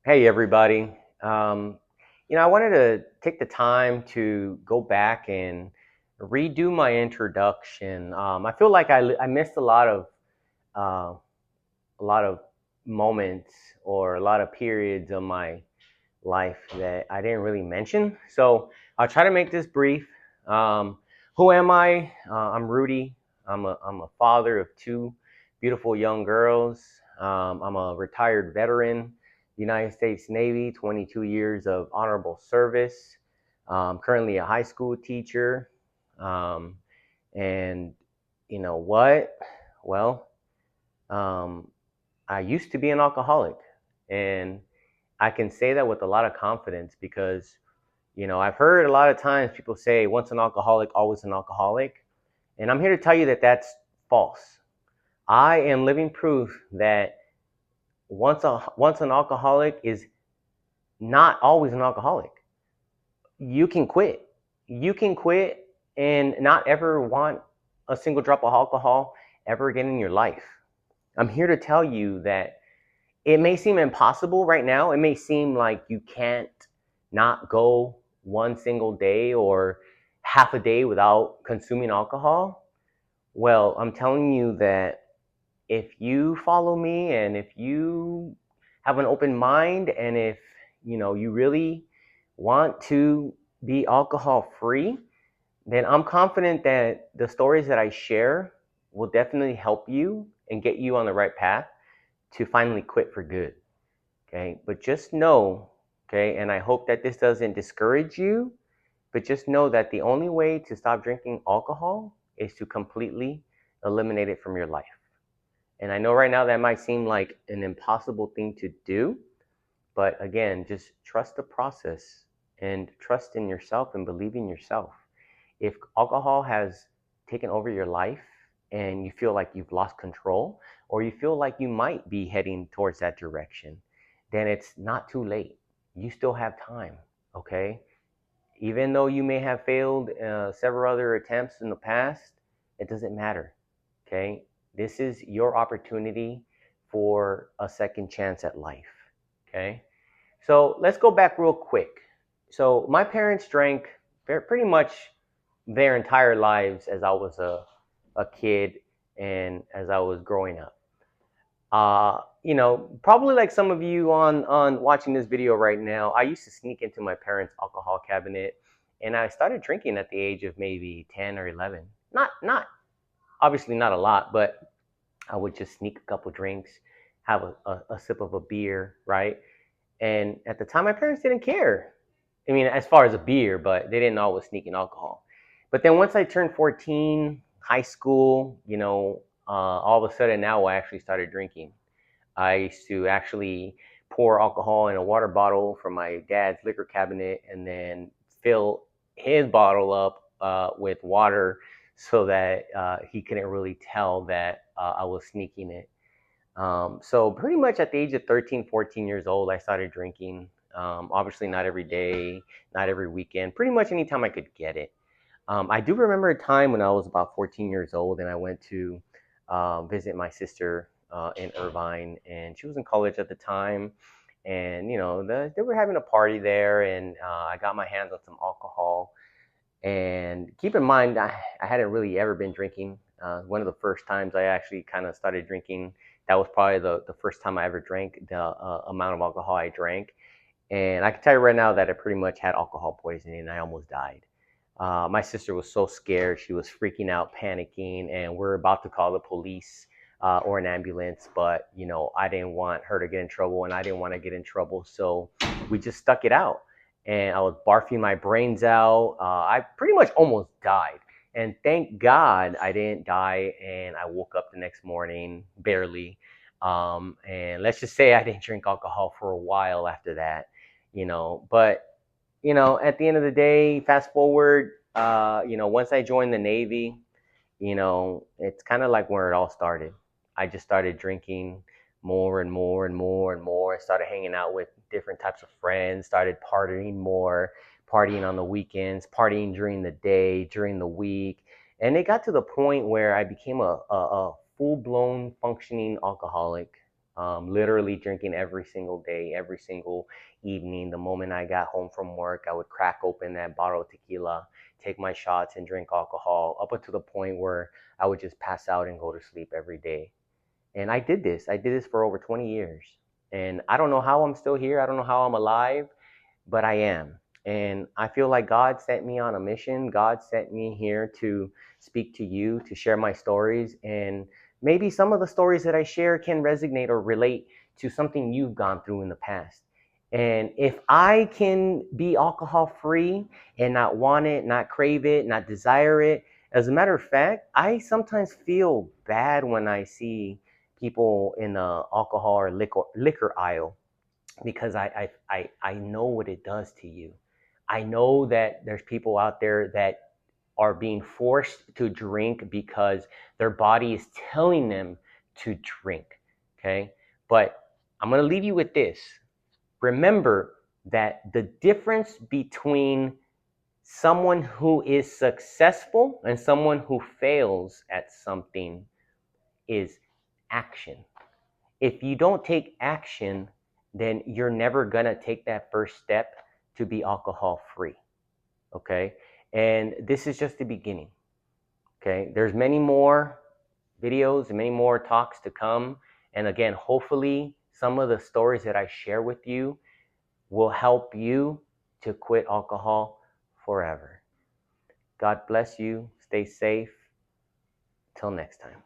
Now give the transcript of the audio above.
Hey, everybody. Um, I wanted to take the time to go back and redo my introduction. I feel like I missed uh, a lot of moments or a lot of periods of my life that I didn't really mention. So I'll try to make this brief. Um, who am I? I'm Rudy. I'm a father of two beautiful young girls. I'm a retired veteran, United States Navy, 22 years of honorable service. Currently a high school teacher. Um, and you know what? Well, um, I used to be an alcoholic, and I can say that with a lot of confidence because, I've heard a lot of times people say, once an alcoholic, always an alcoholic. And I'm here to tell you that that's false. I am living proof that once an alcoholic is not always an alcoholic. You can quit. You can quit and not ever want a single drop of alcohol ever again in your life. I'm here to tell you that it may seem impossible right now. It may seem like you can't not go one single day or half a day without consuming alcohol. Well, I'm telling you that if you follow me and if you have an open mind and if you really want to be alcohol free, then I'm confident that the stories that I share will definitely help you and get you on the right path to finally quit for good. Okay, but just know, okay, and I hope that this doesn't discourage you, but just know that the only way to stop drinking alcohol is to completely eliminate it from your life. And I know right now that might seem like an impossible thing to do, but again, just trust the process and trust in yourself and believe in yourself. If alcohol has taken over your life and you feel like you've lost control, or you feel like you might be heading towards that direction, then it's not too late. You still have time, okay? Even though you may have failed several other attempts in the past, it doesn't matter, okay? This is your opportunity for a second chance at life, okay? So let's go back real quick. So my parents drank pretty much their entire lives as I was a kid and as I was growing up. Probably like some of you on watching this video right now, I used to sneak into my parents' alcohol cabinet, and I started drinking at the age of maybe 10 or 11. Not obviously not a lot, but I would just sneak a couple drinks, have a sip of a beer, right? And at the time, my parents didn't care. I mean, as far as a beer, but they didn't always sneak in alcohol. But then once I turned 14, high school, all of a sudden now I actually started drinking. I used to actually pour alcohol in a water bottle from my dad's liquor cabinet and then fill his bottle up with water so that he couldn't really tell that I was sneaking it. So pretty much at the age of 13, 14 years old, I started drinking. Obviously not every day, not every weekend, pretty much anytime I could get it. I do remember a time when I was about 14 years old and I went to visit my sister in Irvine, and she was in college at the time. And they were having a party there, and I got my hands on some alcohol. And keep in mind, I hadn't really ever been drinking. One of the first times I actually kind of started drinking, that was probably the first time I ever drank the amount of alcohol I drank. And I can tell you right now that I pretty much had alcohol poisoning and I almost died. My sister was so scared. She was freaking out, panicking, and we're about to call the police or an ambulance. But, I didn't want her to get in trouble and I didn't want to get in trouble. So we just stuck it out. And I was barfing my brains out. I pretty much almost died. And thank God I didn't die. And I woke up the next morning, barely. And let's just say I didn't drink alcohol for a while after that, but at the end of the day, fast forward, once I joined the Navy, it's kind of like where it all started. I just started drinking more and more and more and more. I started hanging out with different types of friends, started partying more, partying on the weekends, partying during the day, during the week. And it got to the point where I became a full blown functioning alcoholic. Literally drinking every single day, every single evening. The moment I got home from work, I would crack open that bottle of tequila, take my shots, and drink alcohol up until the point where I would just pass out and go to sleep every day. And I did this. I did this for over 20 years. And I don't know how I'm still here. I don't know how I'm alive, but I am. And I feel like God sent me on a mission. God sent me here to speak to you, to share my stories. And maybe some of the stories that I share can resonate or relate to something you've gone through in the past. And if I can be alcohol free and not want it, not crave it, not desire it, as a matter of fact, I sometimes feel bad when I see people in the alcohol or liquor aisle because I know what it does to you. I know that there's people out there that are being forced to drink because their body is telling them to drink. Okay. But I'm going to leave you with this. Remember that the difference between someone who is successful and someone who fails at something is action. If you don't take action, then you're never going to take that first step to be alcohol free. Okay. And this is just the beginning. Okay. There's many more videos and many more talks to come. And again, hopefully, some of the stories that I share with you will help you to quit alcohol forever. God bless you. Stay safe. Till next time.